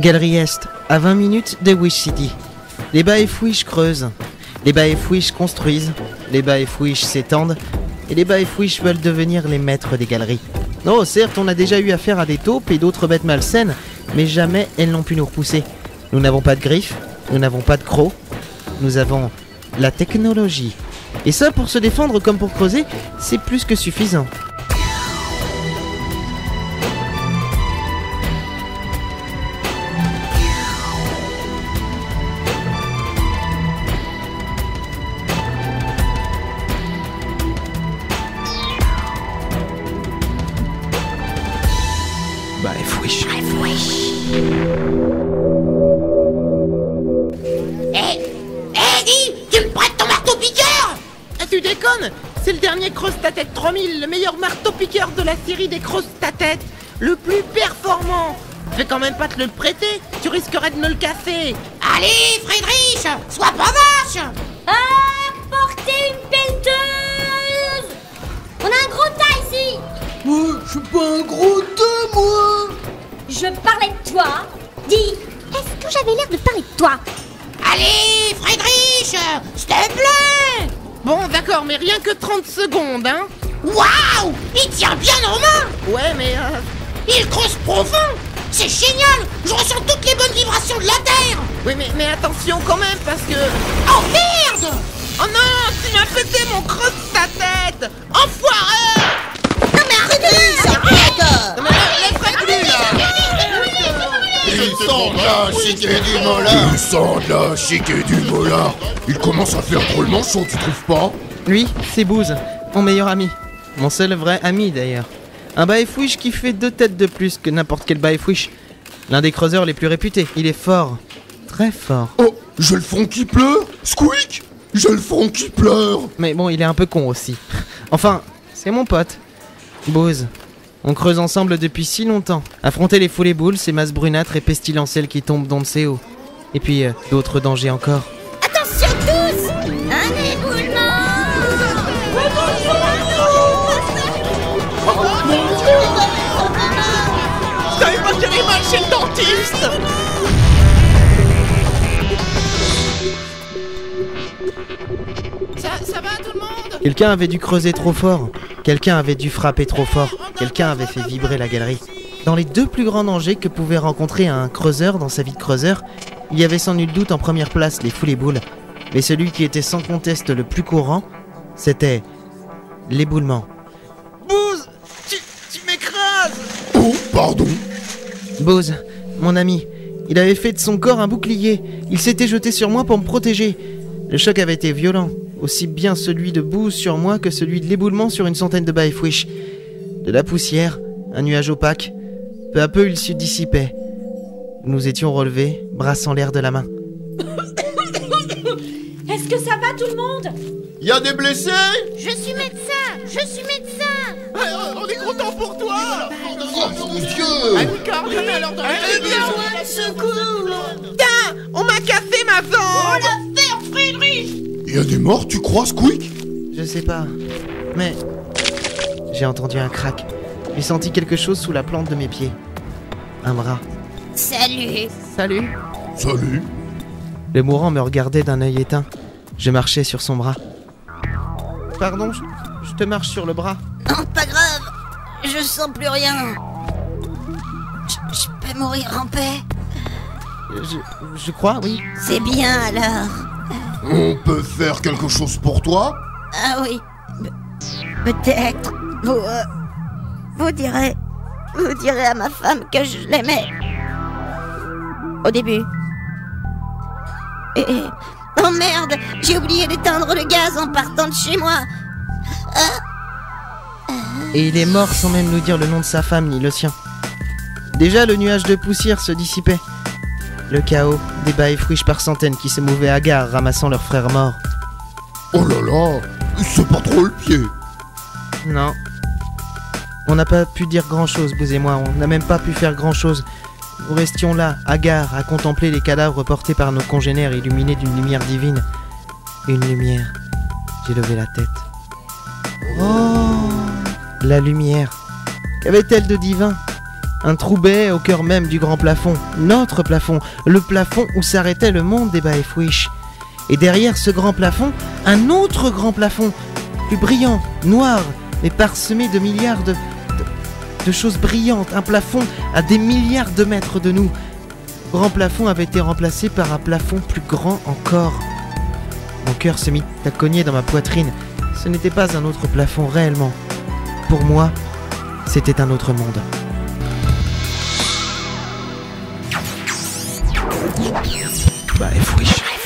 Galerie Est, à 20 minutes de Wish City. Les Baefwish creusent, les Baefwish construisent, les Baefwish s'étendent, et les Baefwish veulent devenir les maîtres des galeries. Oh, certes, on a déjà eu affaire à des taupes et d'autres bêtes malsaines, mais jamais elles n'ont pu nous repousser. Nous n'avons pas de griffes, nous n'avons pas de crocs, nous avons la technologie. Et ça, pour se défendre comme pour creuser, c'est plus que suffisant. Baefwish. Dis, tu me prêtes ton marteau-piqueur? Ah, tu déconnes? C'est le dernier Cross-ta-tête 3000, le meilleur marteau-piqueur de la série des Cross-ta-tête, le plus performant. Je vais quand même pas te le prêter, tu risquerais de me le casser. Allez, Friedrich, sois pas vache. Apportez une pelleteuse. On a un gros tas ici. Moi, je suis pas un gros tas, moi. Je parlais de toi. Dis, est-ce que j'avais l'air de parler de toi? Allez, Friedrich, s'il te plaît. Bon, d'accord, mais rien que 30 secondes, hein. Waouh, il tient bien en main. Ouais, mais Il creuse profond. C'est génial. Je ressens toutes les bonnes vibrations de la Terre. oui, mais attention quand même, parce que... Oh merde. Oh non, tu m'as pété mon Cross-ta-tête. Enfoiré. Non mais arrête. Non, mais laisse-moi là. Il sent de la chic et du molar. Il sent de la chic et du molar. Il commence à faire drôlement chaud, tu trouves pas? Lui, c'est Booz, mon meilleur ami. Mon seul vrai ami d'ailleurs. Un Baefwish qui fait 2 têtes de plus que n'importe quel Baefwish. L'un des creuseurs les plus réputés. Il est fort. Très fort. Oh, j'ai le front qui pleure. Squeak, j'ai le front qui pleure. Mais bon, il est un peu con aussi. Enfin, c'est mon pote. Booz. On creuse ensemble depuis si longtemps. Affronter les foulées boules, ces masses brunâtres et pestilentielles qui tombent d'on ne sait où. Et puis, d'autres dangers encore. Attention tous. Un éboulement. Je savais pas que j'avais mal chez le dentiste. Ça va tout le monde? Quelqu'un avait dû creuser trop fort. Quelqu'un avait dû frapper trop fort. Quelqu'un avait fait vibrer la galerie. Dans les 2 plus grands dangers que pouvait rencontrer un creuseur dans sa vie de creuseur, il y avait sans nul doute en première place les foulées boules. Mais celui qui était sans conteste le plus courant, c'était l'éboulement. Booz, tu m'écrases. Oh, pardon. Booz, mon ami, il avait fait de son corps un bouclier. Il s'était jeté sur moi pour me protéger. Le choc avait été violent, aussi bien celui de Booz sur moi que celui de l'éboulement sur une centaine de Baefwish. De la poussière, un nuage opaque. Peu à peu, il se dissipait. Nous étions relevés, brassant l'air de la main. Est-ce que ça va tout le monde? Y a des blessés? Je suis médecin. On est content pour toi. Oh mon Dieu. Annika, revenez à l'ordre. Putain, on m'a cassé ma jambe. Faire Friedrich. Y a des morts, tu crois, Squeak? Je sais pas, mais... J'ai entendu un crack. J'ai senti quelque chose sous la plante de mes pieds. Un bras. Salut. Salut. Salut. Le mourant me regardait d'un œil éteint. Je marchais sur son bras. Pardon, je te marche sur le bras. Non, pas grave. Je sens plus rien. Je peux mourir en paix. Je crois, oui. C'est bien alors. On peut faire quelque chose pour toi? Ah oui. Peut-être. Vous direz à ma femme que je l'aimais. Au début. Oh merde, j'ai oublié d'éteindre le gaz en partant de chez moi. Et il est mort sans même nous dire le nom de sa femme ni le sien. Déjà, le nuage de poussière se dissipait. Le chaos, des Baefwish par centaines qui se mouvaient hagards ramassant leurs frères morts. Oh là là, c'est pas trop le pied. Non. On n'a pas pu dire grand-chose, Booz et moi. On n'a même pas pu faire grand-chose. Nous restions là, hagards, à contempler les cadavres portés par nos congénères illuminés d'une lumière divine. Une lumière. J'ai levé la tête. Oh, la lumière. Qu'avait-elle de divin? Un trou béait au cœur même du grand plafond, notre plafond, le plafond où s'arrêtait le monde des Baefwish. Et derrière ce grand plafond, un autre grand plafond, plus brillant, noir, mais parsemé de milliards de choses brillantes. Un plafond à des milliards de mètres de nous. Le grand plafond avait été remplacé par un plafond plus grand encore. Mon cœur se mit à cogner dans ma poitrine. Ce n'était pas un autre plafond réellement. Pour moi, c'était un autre monde. Baefwish.